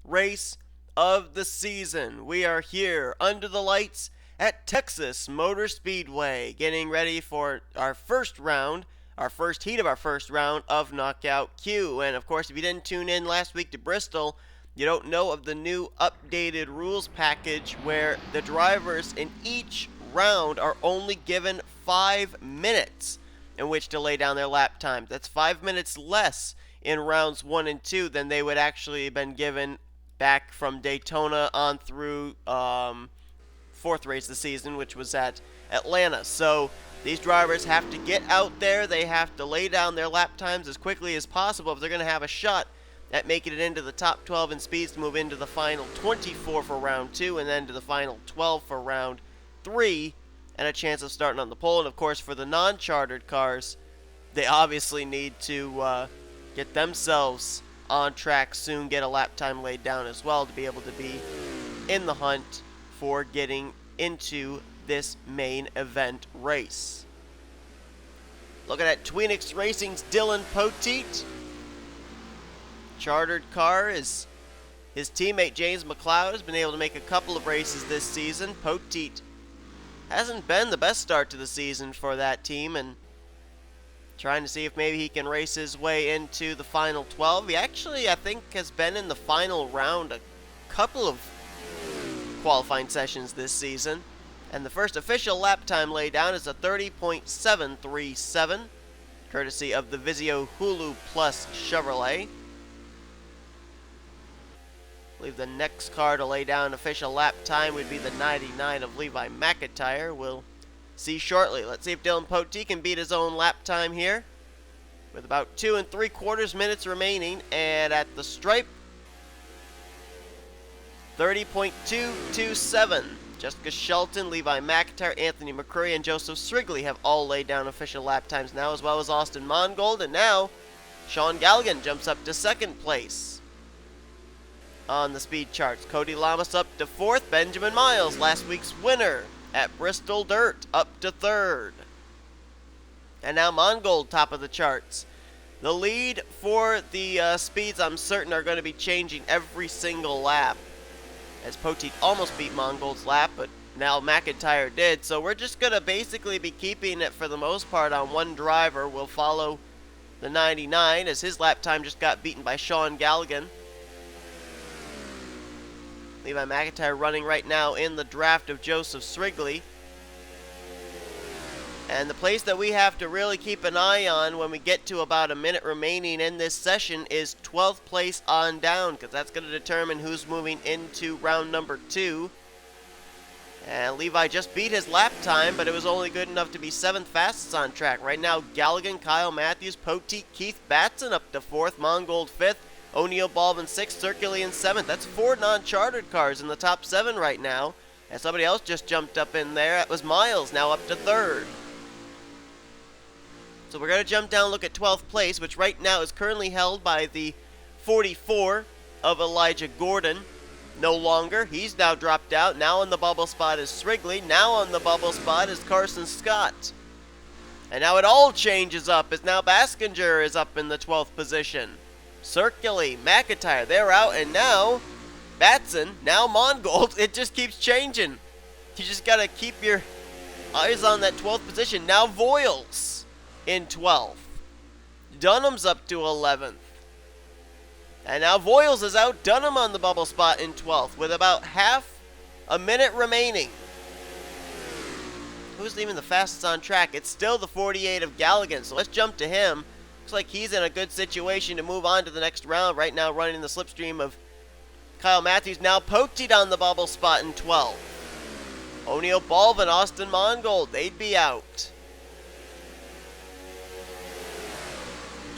race of the season. We are here under the lights at Texas Motor Speedway, getting ready for our first heat of our first round of Knockout Q. And of course, if you didn't tune in last week to Bristol, you don't know of the new updated rules package where the drivers in each round are only given 5 minutes in which to lay down their lap time. That's 5 minutes less in rounds 1 and 2 than they would actually have been given back from Daytona on through fourth race of the season, which was at Atlanta. So these drivers have to get out there. They have to lay down their lap times as quickly as possible if they're going to have a shot at making it into the top 12 in speeds to move into the final 24 for round 2 and then to the final 12 for round 3 and a chance of starting on the pole. And of course, for the non-chartered cars, they obviously need to get themselves on track soon, get a lap time laid down as well to be able to be in the hunt for getting into this main event race. Looking at Tweenix Racing's Dillon Poteet. Chartered car is his teammate James McLeod has been able to make a couple of races this season. Poteet hasn't been the best start to the season for that team, and trying to see if maybe he can race his way into the final 12. He actually, I think, has been in the final round a couple of qualifying sessions this season. And the first official lap time laid down is a 30.737, courtesy of the Vizio Hulu Plus Chevrolet. I believe the next car to lay down official lap time would be the 99 of Levi McIntire. We'll see shortly. Let's see if Dillon Poteet can beat his own lap time here with about 2 3/4 minutes remaining. And at the stripe, 30.227. Jessica Shelton, Levi McIntire, Anthony McCurry, and Joseph Srigley have all laid down official lap times now, as well as Austin Mongold. And now, Shaun Gallighan jumps up to second place on the speed charts. Cody Llamas up to fourth. Benjamin Miles, last week's winner at Bristol Dirt, up to third. And now Mongold top of the charts. The lead for the speeds, I'm certain, are going to be changing every single lap, as Poteet almost beat Mongold's lap, but now McIntyre did. So we're just going to basically be keeping it for the most part on one driver. We'll follow the 99 as his lap time just got beaten by Shaun Gallighan. Levi McIntire running right now in the draft of Joseph Srigley. And the place that we have to really keep an eye on when we get to about a minute remaining in this session is 12th place on down, because that's going to determine who's moving into round number 2. And Levi just beat his lap time, but it was only good enough to be 7th fastest on track. Right now, Gallighan, Kyle Mathews, Poteet, Keith Batson up to 4th, Mongold 5th, O'Neill Baldwin 6th, Circulian 7th. That's 4 non-chartered cars in the top 7 right now. And somebody else just jumped up in there. That was Miles, now up to 3rd. So we're going to jump down and look at 12th place, which right now is currently held by the 44 of Elijah Gordon. No longer. He's now dropped out. Now on the bubble spot is Srigley. Now on the bubble spot is Carson Scott. And now it all changes up as now Baskinger is up in the 12th position. Srigley, McIntyre, they're out, and now Batson, now Mongold. It just keeps changing. You just got to keep your eyes on that 12th position. Now Voyles in 12th. Dunham's up to 11th. And now Voyles is out. Dunham on the bubble spot in 12th with about half a minute remaining. Who's leaving the fastest on track? It's still the 48 of Gallighan, so let's jump to him. Looks like he's in a good situation to move on to the next round. Right now running the slipstream of Kyle Mathews. Now Poteet on the bubble spot in 12th. O'Neill Baldwin, Austin Mongold, they'd be out.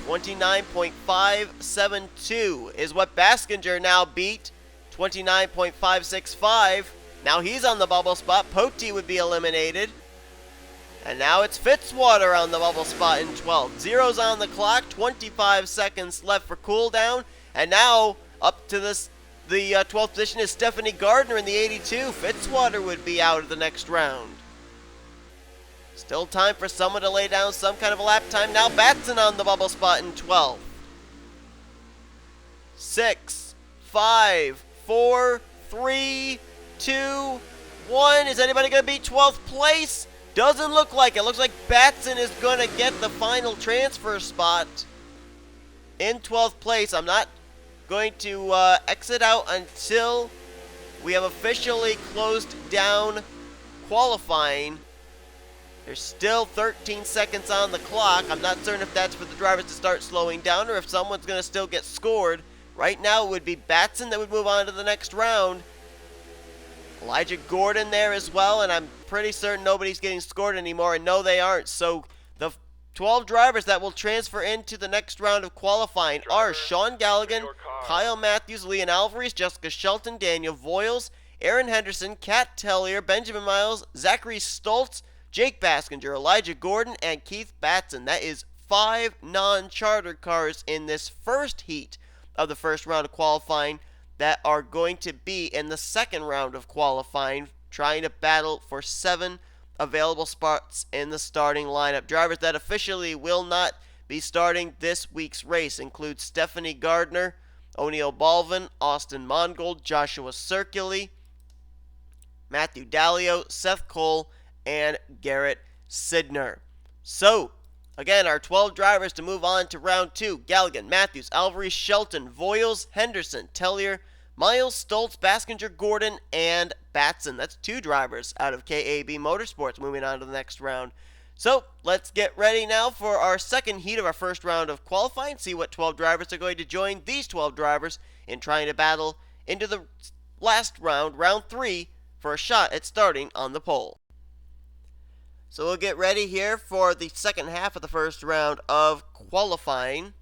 29.572 is what Baskinger now beat. 29.565. Now he's on the bubble spot. Poteet would be eliminated. And now it's Fitzwater on the bubble spot in 12th. Zeros on the clock. 25 seconds left for cooldown. And now up to the 12th position is Stephanie Gardner in the 82. Fitzwater would be out of the next round. Still time for someone to lay down some kind of a lap time. Now Batson on the bubble spot in 12th. 6, 5, 4, 3, 2, 1. Is anybody going to beat 12th place? Doesn't look like it. Looks like Batson is going to get the final transfer spot in 12th place. I'm not going to exit out until we have officially closed down qualifying. There's still 13 seconds on the clock. I'm not certain if that's for the drivers to start slowing down or if someone's going to still get scored. Right now it would be Batson that would move on to the next round. Elijah Gordon there as well, and I'm pretty certain nobody's getting scored anymore, and no, they aren't. So the 12 drivers that will transfer into the next round of qualifying are Shaun Gallighan, Kyle Mathews, Leon Alvarise, Jessica Shelton, Daniel Voyles, Aaron Henderson, Kat Tellier, Benjamin Miles, Zachary Stultz, Jake Baskinger, Elijah Gordon, and Keith Batson. That is 5 non-charter cars in this first heat of the first round of qualifying that are going to be in the second round of qualifying, trying to battle for 7 available spots in the starting lineup. Drivers that officially will not be starting this week's race include Stephanie Gardner, O'Neal Balvin, Austin Mongold, Joshua Srigley, Matthew Dalio, Seth Cole, and Garrett Sidner. So, again, our 12 drivers to move on to round 2. Gallighan, Mathews, Alvarise, Shelton, Voyles, Henderson, Tellier, Miles, Stultz, Baskinger, Gordon, and Batson. That's 2 drivers out of KAB Motorsports moving on to the next round. So, let's get ready now for our second heat of our first round of qualifying. See what 12 drivers are going to join these 12 drivers in trying to battle into the last round, round 3, for a shot at starting on the pole. So we'll get ready here for the second half of the first round of qualifying.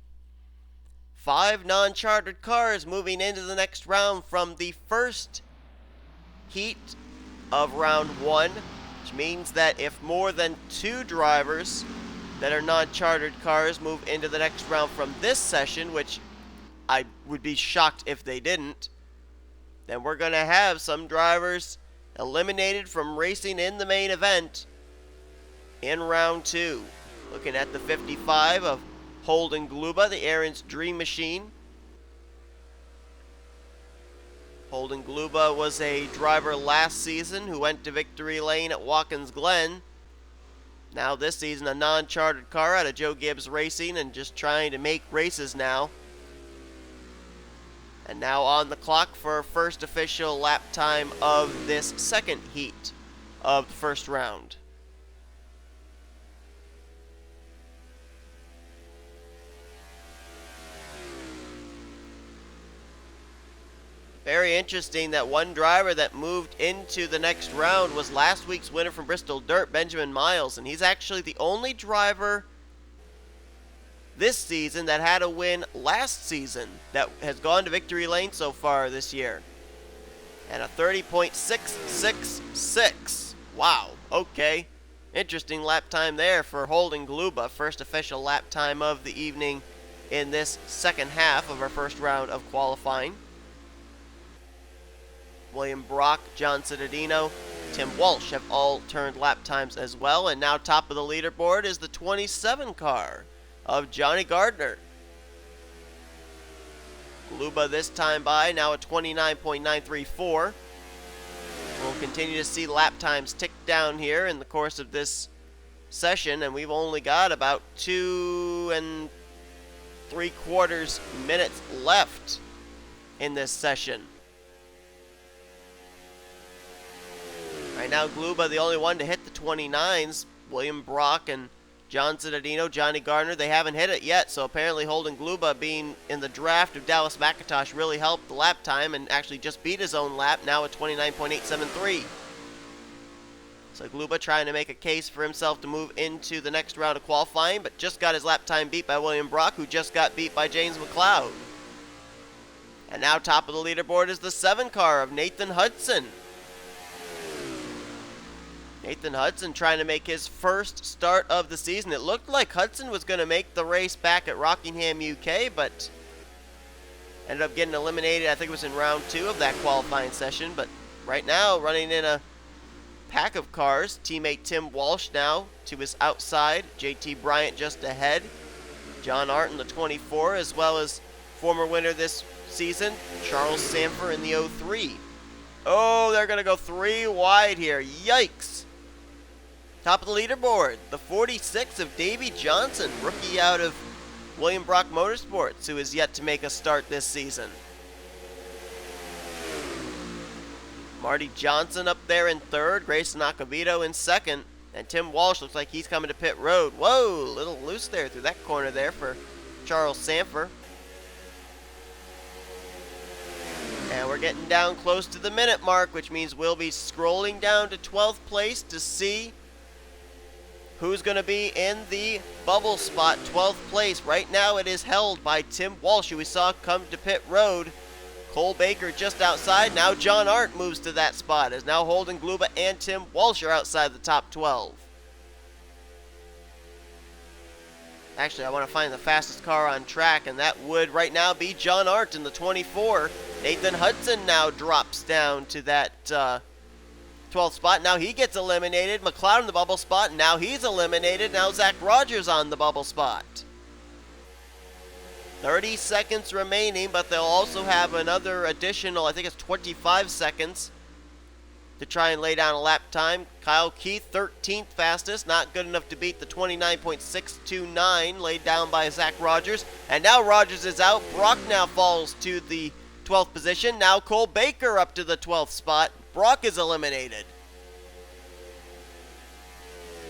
5 non-chartered cars moving into the next round from the first heat of round 1, which means that if more than 2 drivers that are non-chartered cars move into the next round from this session, which I would be shocked if they didn't, then we're going to have some drivers eliminated from racing in the main event in round 2. Looking at the 55 of Holden Gluba, the Aaron's Dream Machine. Holden Gluba was a driver last season who went to victory lane at Watkins Glen. Now this season a non-chartered car out of Joe Gibbs Racing and just trying to make races now. And now on the clock for first official lap time of this second heat of the first round. Very interesting that one driver that moved into the next round was last week's winner from Bristol Dirt, Benjamin Miles, and he's actually the only driver this season that had a win last season that has gone to victory lane so far this year. And a 30.666. Wow, okay. Interesting lap time there for Holden Gluba, first official lap time of the evening in this second half of our first round of qualifying. William Brock, John Cittadino, Tim Walsh have all turned lap times as well. And now top of the leaderboard is the 27 car of Jonny Gardner. Gluba this time by, now at 29.934. We'll continue to see lap times tick down here in the course of this session, and we've only got about 2 3/4 minutes left in this session. Right now, Gluba, the only one to hit the 29s. William Brock and John Cittadino, Jonny Gardner, they haven't hit it yet. So apparently Holden Gluba being in the draft of Dallas McIntosh really helped the lap time and actually just beat his own lap, now at 29.873. So Gluba trying to make a case for himself to move into the next round of qualifying, but just got his lap time beat by William Brock, who just got beat by James McLeod. And now top of the leaderboard is the 7 car of Nathan Hudson. Nathan Hudson trying to make his first start of the season. It looked like Hudson was going to make the race back at Rockingham, UK, but ended up getting eliminated. I think it was in round 2 of that qualifying session. But right now, running in a pack of cars, teammate Tim Walsh now to his outside. JT Bryant just ahead. John Arndt in the 24, as well as former winner this season, Charles Sanford in the 03. Oh, they're going to go 3 wide here. Yikes. Top of the leaderboard, the 46 of Davey Johnson, rookie out of William Brock Motorsports, who is yet to make a start this season. Marty Johnson up there in third, Grayson Acevedo in second, and Tim Walsh looks like he's coming to pit road. Whoa, a little loose there through that corner there for Charles Sanford. And we're getting down close to the minute mark, which means we'll be scrolling down to 12th place to see who's going to be in the bubble spot, 12th place. Right now it is held by Tim Walsh, who we saw come to pit road. Cole Baker just outside. Now John Arndt moves to that spot, as now Holden Gluba and Tim Walsh are outside the top 12. Actually, I want to find the fastest car on track, and that would right now be John Arndt in the 24. Nathan Hudson now drops down to that 12th spot. Now he gets eliminated. McLeod in the bubble spot. Now he's eliminated. Now Zach Rogers on the bubble spot. 30 seconds remaining, but they'll also have another additional, I think it's 25 seconds to try and lay down a lap time. Kyle Keith, 13th fastest, not good enough to beat the 29.629 laid down by Zach Rogers. And now Rogers is out. Brock now falls to the 12th position. Now Cole Baker up to the 12th spot. Brock is eliminated.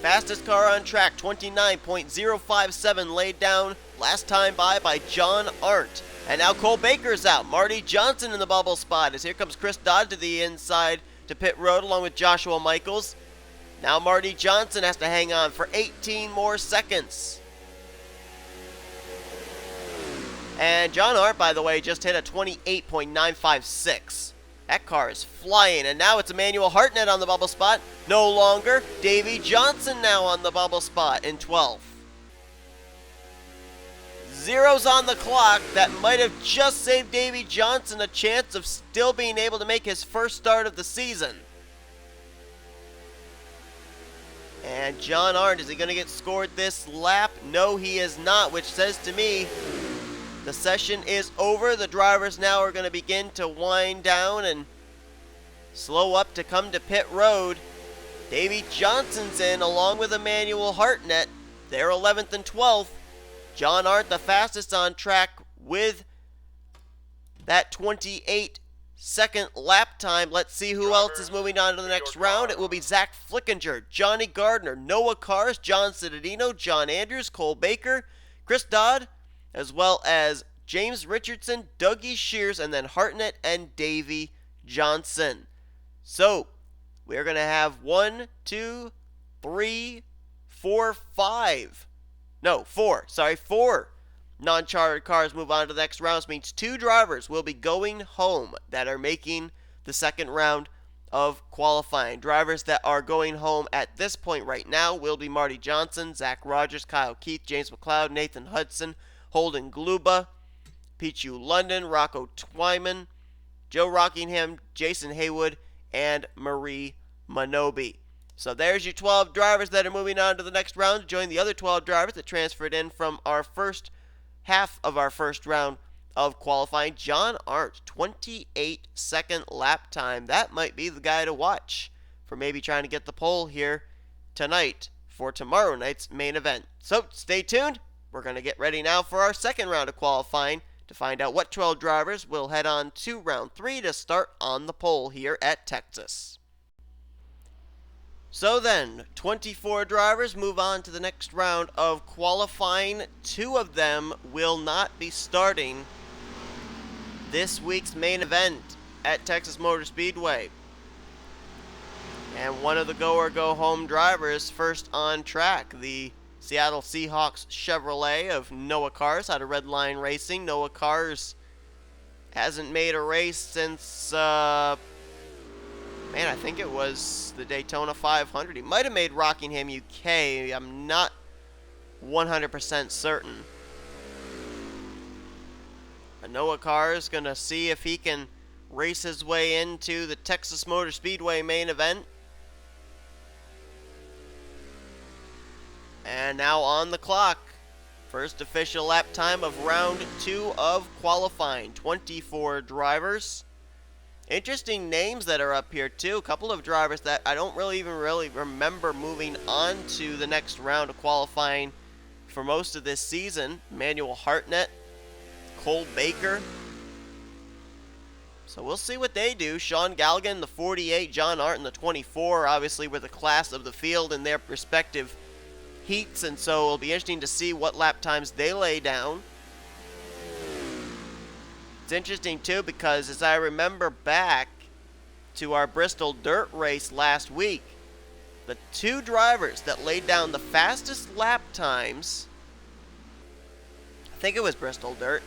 Fastest car on track, 29.057 laid down last time by John Arndt. And now Cole Baker's out. Marty Johnson in the bubble spot, as here comes Chris Dodd to the inside to pit road along with Joshua Michaels. Now Marty Johnson has to hang on for 18 more seconds. And John Arndt, by the way, just hit a 28.956. That car is flying, and now it's Emmanuel Hartnett on the bubble spot. No longer. Davey Johnson now on the bubble spot in 12th. Zeros on the clock. That might have just saved Davey Johnson a chance of still being able to make his first start of the season. And John Arndt, is he going to get scored this lap? No, he is not, which says to me the session is over. The drivers now are going to begin to wind down and slow up to come to pit road. Davey Johnson's in along with Emmanuel Hartnett. They're 11th and 12th. John Arndt, the fastest on track with that 28-second lap time. Let's see who else is moving on to the next round. It will be Zack Flickinger, Jonny Gardner, Noah Cars, John Cittadino, John Andrews, Cole Baker, Chris Dodd, as well as James Richardson, Dougie Shears, and then Hartnett and Davey Johnson. So, we're going to have 4 non-chartered cars move on to the next round. This means 2 drivers will be going home that are making the second round of qualifying. Drivers that are going home at this point right now will be Marty Johnson, Zach Rogers, Kyle Keith, James McLeod, Nathan Hudson, Holden Gluba, Pichu London, Rocco Twyman, Joe Rockingham, Jason Haywood, and Marie Manobi. So there's your 12 drivers that are moving on to the next round to join the other 12 drivers that transferred in from our first half of our first round of qualifying. John Arndt, 28-second lap time. That might be the guy to watch for maybe trying to get the pole here tonight for tomorrow night's main event. So stay tuned. We're going to get ready now for our second round of qualifying to find out what 12 drivers will head on to round 3 to start on the pole here at Texas. So then, 24 drivers move on to the next round of qualifying. 2 of them will not be starting this week's main event at Texas Motor Speedway. And one of the go-home drivers first on track, the Seattle Seahawks Chevrolet of Noah Cars out of Red Line Racing. Noah Cars hasn't made a race since, I think it was the Daytona 500. He might have made Rockingham, UK. I'm not 100% certain. But Noah Cars going to see if he can race his way into the Texas Motor Speedway main event. And now on the clock, First official lap time of round 2 of qualifying. 24 drivers. Interesting names that are up here too. A couple of drivers that I don't really remember moving on to the next round of qualifying for most of this season. Emmanuel Hartnett, Cole Baker. So we'll see what they do. Shaun Gallighan, the 48, John Arndt in the 24, obviously were the class of the field in their respective heats, and so it'll be interesting to see what lap times they lay down. It's interesting too because as I remember back to our Bristol Dirt race last week, the two drivers that laid down the fastest lap times, I think it was Bristol Dirt.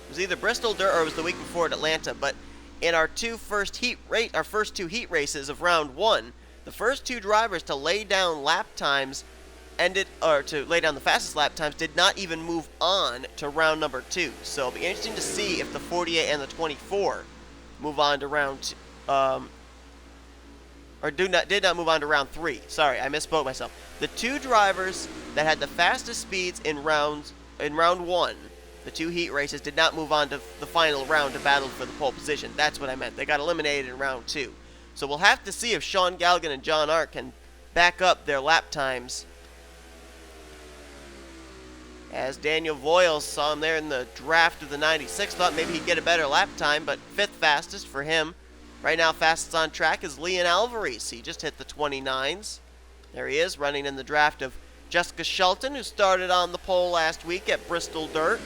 It was either Bristol Dirt or it was the week before at Atlanta, but in our first two heat races of round 1, the first two drivers to lay down lap times to lay down the fastest lap times did not even move on to round number 2. So it'll be interesting to see if the 48 and the 24 move on to round did not move on to round 3. Sorry, I misspoke myself. The two drivers that had the fastest speeds in round 1, the two heat races, did not move on to the final round to battle for the pole position. That's what I meant. They got eliminated in round 2. So we'll have to see if Shaun Gallighan and John Arndt can back up their lap times. As Daniel Voyles saw him there in the draft of the 96, thought maybe he'd get a better lap time, but 5th fastest for him. Right now, fastest on track is Leon Alvarise. He just hit the 29s. There he is, running in the draft of Jessica Shelton, who started on the pole last week at Bristol Dirt.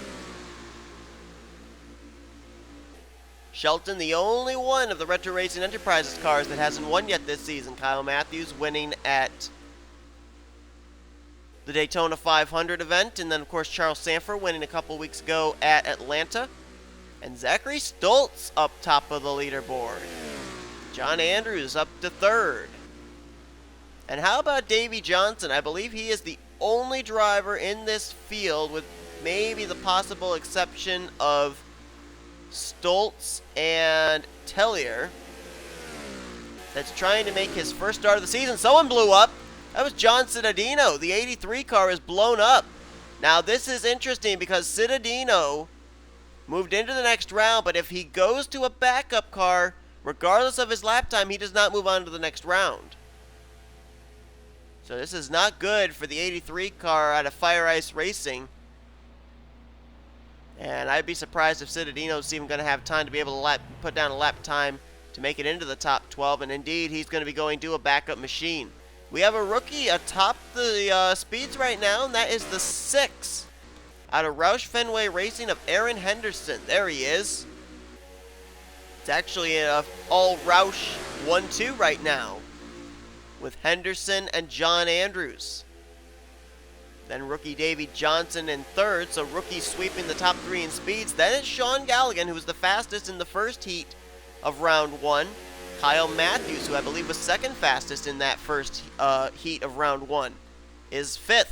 Shelton, the only one of the Retro Racing Enterprises cars that hasn't won yet this season. Kyle Mathews winning at the Daytona 500 event, and then of course Charles Sanford winning a couple weeks ago at Atlanta, and Zachary Stultz up top of the leaderboard. John Andrews up to 3rd. And how about Davey Johnson? I believe he is the only driver in this field, with maybe the possible exception of Stultz and Tellier, that's trying to make his first start of the season. Someone blew up. That was John Cittadino. The 83 car is blown up. Now, this is interesting because Cittadino moved into the next round, but if he goes to a backup car, regardless of his lap time, he does not move on to the next round. So this is not good for the 83 car out of Fire Ice Racing. And I'd be surprised if Cittadino's even going to have time to be able to put down a lap time to make it into the top 12. And indeed, he's going to be going to a backup machine. We have a rookie atop the speeds right now, and that is the 6 out of Roush Fenway Racing of Aaron Henderson. There he is. It's actually an all Roush 1-2 right now with Henderson and John Andrews. Then rookie Davey Johnson in 3rd, so rookie sweeping the top 3 in speeds. Then it's Shaun Gallighan, who was the fastest in the first heat of round 1. Kyle Mathews, who I believe was 2nd fastest in that first heat of round 1, is 5th.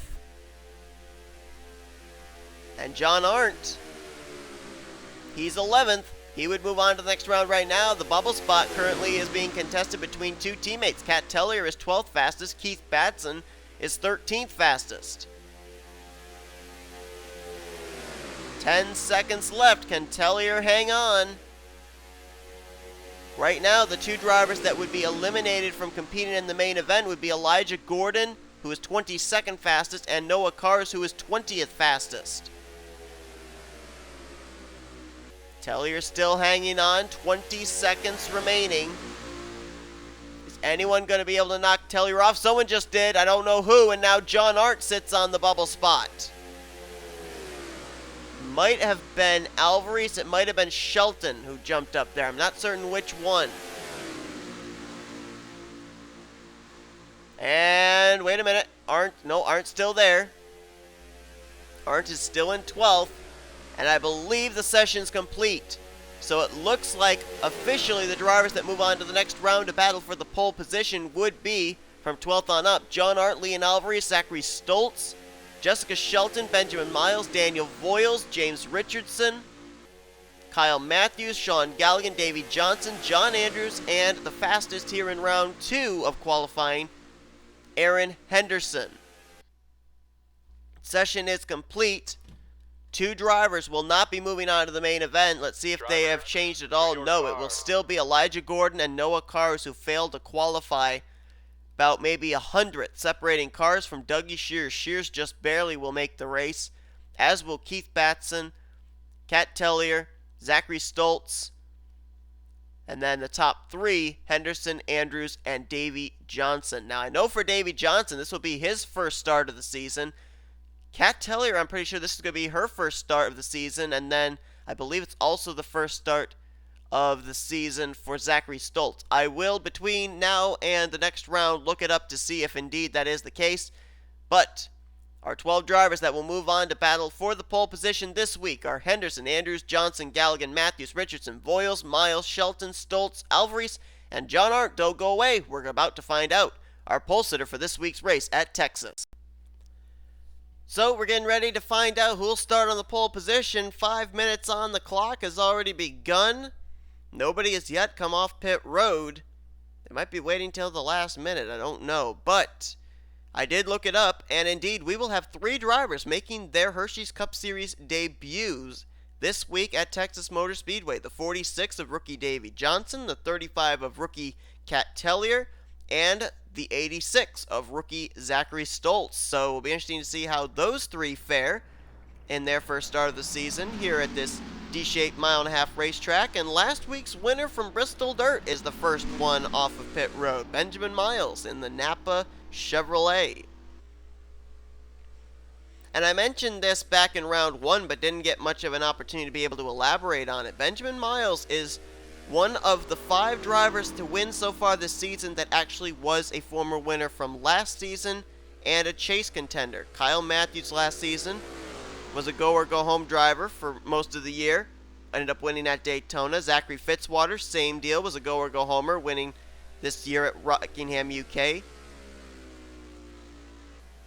And John Arndt, he's 11th. He would move on to the next round right now. The bubble spot currently is being contested between two teammates. Cat Tellier is 12th fastest. Keith Batson is 13th fastest. 10 seconds left. Can Tellier hang on? Right now, the two drivers that would be eliminated from competing in the main event would be Elijah Gordon, who is 22nd fastest, and Noah Kars, who is 20th fastest. Tellier still hanging on, 20 seconds remaining. Is anyone going to be able to knock Tellier off? Someone just did, I don't know who, and now John Arndt sits on the bubble spot. Might have been Alvarise, it might have been Shelton who jumped up there. I'm not certain which one. And wait a minute, Arndt's still there. Arndt is still in 12th, and I believe the session's complete. So it looks like officially the drivers that move on to the next round to battle for the pole position would be from 12th on up: John Arndt, Leon Alvarise, Zachary Stultz, Jessica Shelton, Benjamin Miles, Daniel Voyles, James Richardson, Kyle Mathews, Shaun Gallighan, Davey Johnson, John Andrews, and the fastest here in round 2 of qualifying, Aaron Henderson. Session is complete. 2 drivers will not be moving on to the main event. Let's see if they have changed at all. No, it will still be Elijah Gordon and Noah Cars, who failed to qualify. About maybe 100th separating cars from Dougie Shears. Shears just barely will make the race, as will Keith Batson, Cat Tellier, Zachary Stultz, and then the top 3, Henderson, Andrews, and Davey Johnson. Now, I know for Davey Johnson, this will be his first start of the season. Cat Tellier, I'm pretty sure this is going to be her first start of the season, and then I believe it's also the first start of the season for Zachary Stultz. I will, between now and the next round, look it up to see if indeed that is the case. But our 12 drivers that will move on to battle for the pole position this week are Henderson, Andrews, Johnson, Gallighan, Mathews, Richardson, Voyles, Miles, Shelton, Stultz, Alvarise, and John Arndt. Don't go away. We're about to find out our pole sitter for this week's race at Texas. So we're getting ready to find out who'll start on the pole position. 5 minutes on the clock has already begun. Nobody has yet come off pit road. They might be waiting till the last minute, I don't know. But I did look it up, and indeed we will have 3 drivers making their Hersheys Cup Series debuts this week at Texas Motor Speedway. The 46 of rookie Davey Johnson, the 35 of rookie Cat Tellier, and the 86 of rookie Zachary Stultz. So it'll be interesting to see how those 3 fare in their first start of the season here at this D-shaped mile-and-a-half racetrack. And last week's winner from Bristol Dirt is the first one off of pit road, Benjamin Miles in the Napa Chevrolet. And I mentioned this back in round 1, but didn't get much of an opportunity to be able to elaborate on it. Benjamin Miles is one of the 5 drivers to win so far this season that actually was a former winner from last season and a chase contender. Kyle Mathews last season was a go-or-go-home driver for most of the year. Ended up winning at Daytona. Zachary Fitzwater, same deal, was a go-or-go-homer, winning this year at Rockingham, UK.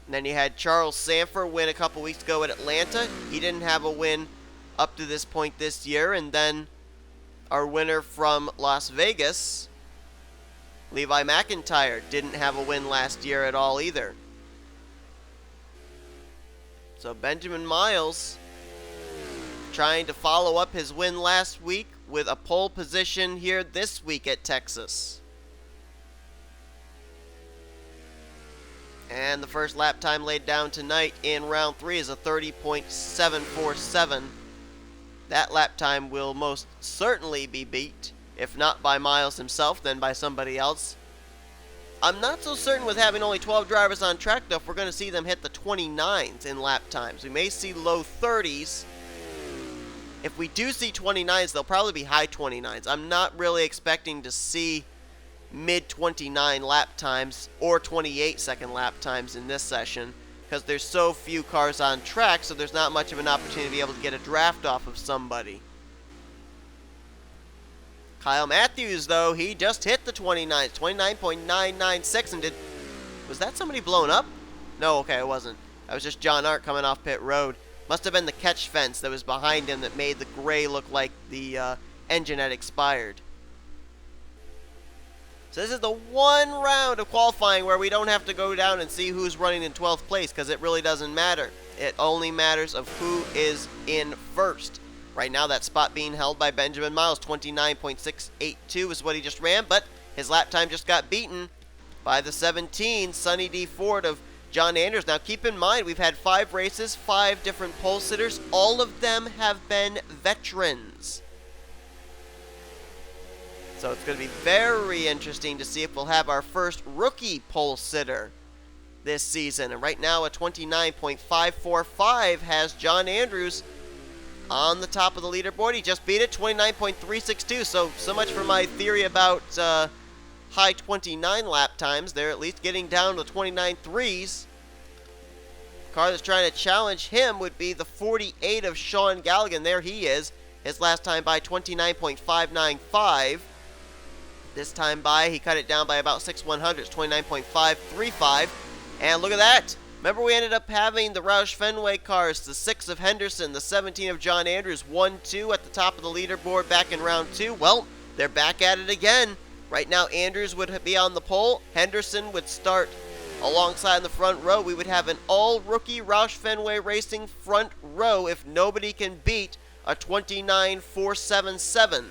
And then you had Charles Sanford win a couple weeks ago at Atlanta. He didn't have a win up to this point this year. And then our winner from Las Vegas, Levi McIntire, didn't have a win last year at all either. So Benjamin Miles trying to follow up his win last week with a pole position here this week at Texas. And the first lap time laid down tonight in round 3 is a 30.747. That lap time will most certainly be beat, if not by Miles himself, then by somebody else. I'm not so certain with having only 12 drivers on track, though, if we're going to see them hit the 29s in lap times. We may see low 30s. If we do see 29s, they'll probably be high 29s. I'm not really expecting to see mid-29 lap times or 28-second lap times in this session, because there's so few cars on track, so there's not much of an opportunity to be able to get a draft off of somebody. Kyle Mathews, though, he just hit the 29s, 29.996, and was that somebody blown up? No, okay, it wasn't. That was just John Arndt coming off pit road. Must have been the catch fence that was behind him that made the gray look like the engine had expired. So this is the one round of qualifying where we don't have to go down and see who's running in 12th place, because it really doesn't matter. It only matters of who is in first. Right now, that spot being held by Benjamin Miles. 29.682 is what he just ran, but his lap time just got beaten by the 17, Sonny D. Ford of John Anders. Now, keep in mind, we've had 5 races, 5 different pole sitters. All of them have been veterans. So it's going to be very interesting to see if we'll have our first rookie pole sitter this season. And right now, a 29.545 has John Andrews on the top of the leaderboard. He just beat it, 29.362. So much for my theory about high 29 lap times. They're at least getting down to 29.3s. The car that's trying to challenge him would be the 48 of Shaun Gallighan. There he is. His last time by 29.595. This time by, he cut it down by about 6/100, 29.535. And look at that. Remember, we ended up having the Roush Fenway cars, the 6 of Henderson, the 17 of John Andrews, 1-2 at the top of the leaderboard back in round 2. Well, they're back at it again. Right now, Andrews would be on the pole. Henderson would start Alongside in the front row, we would have an all-rookie Roush Fenway Racing front row if nobody can beat a 29.477.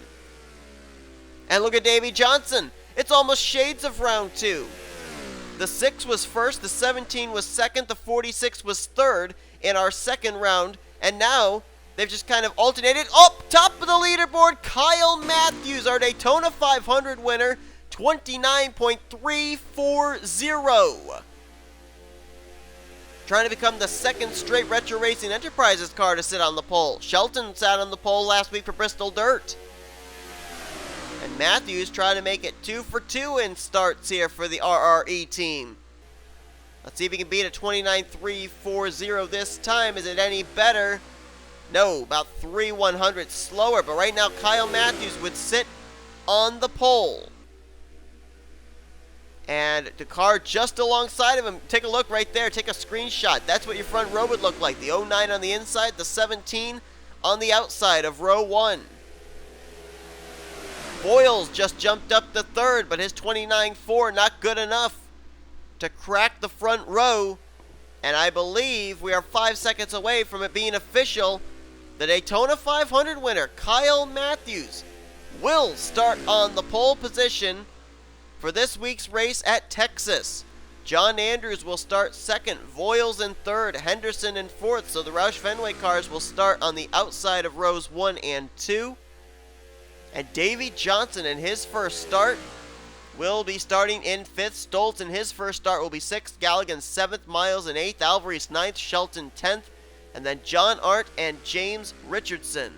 And look at Davey Johnson. It's almost shades of round 2. The 6 was first, the 17 was second, the 46 was third in our second round, and now they've just kind of alternated. Up top of the leaderboard, Kyle Mathews, our Daytona 500 winner, 29.340. Trying to become the second straight Retro Racing Enterprises car to sit on the pole. Shelton sat on the pole last week for Bristol Dirt. And Mathews trying to make it 2 for 2 in starts here for the RRE team. Let's see if he can beat a 29.340 this time. Is it any better? No, about 3/100 slower. But right now, Kyle Mathews would sit on the pole. And the car just alongside of him, take a look right there, take a screenshot. That's what your front row would look like. The 09 on the inside, the 17 on the outside of row 1. Voyles just jumped up to third, but his 29.4 not good enough to crack the front row. And I believe we are 5 seconds away from it being official. The Daytona 500 winner, Kyle Mathews, will start on the pole position for this week's race at Texas. John Andrews will start second, Voyles in third, Henderson in fourth. So the Roush Fenway cars will start on the outside of rows 1 and 2. And Davey Johnson in his first start will be starting in 5th. Stultz in his first start will be 6th. Gallighan 7th. Miles in 8th. Alvarise 9th. Shelton 10th. And then John Arndt and James Richardson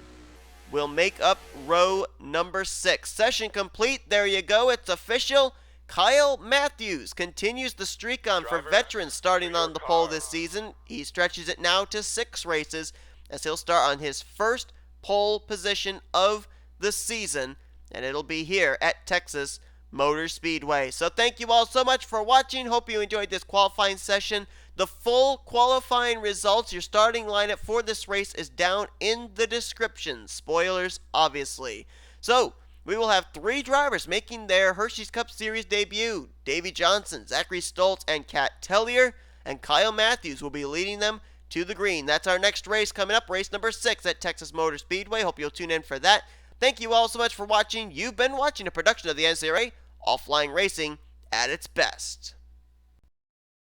will make up row number 6. Session complete. There you go. It's official. Kyle Mathews continues the streak on for veterans starting on the pole this season. He stretches it now to 6 races as he'll start on his first pole position of the season, and it'll be here at Texas Motor Speedway. So thank you all so much for watching. Hope you enjoyed this qualifying session. The full qualifying results, your starting lineup for this race is down in the description. Spoilers, obviously. So we will have 3 drivers making their Hersheys Cup Series debut. Davey Johnson, Zachary Stultz, and Cat Tellier, and Kyle Mathews will be leading them to the green. That's our next race coming up, race number 6 at Texas Motor Speedway. Hope you'll tune in for that. Thank you all so much for watching. You've been watching a production of the NNSCRA, Offline Racing at its best.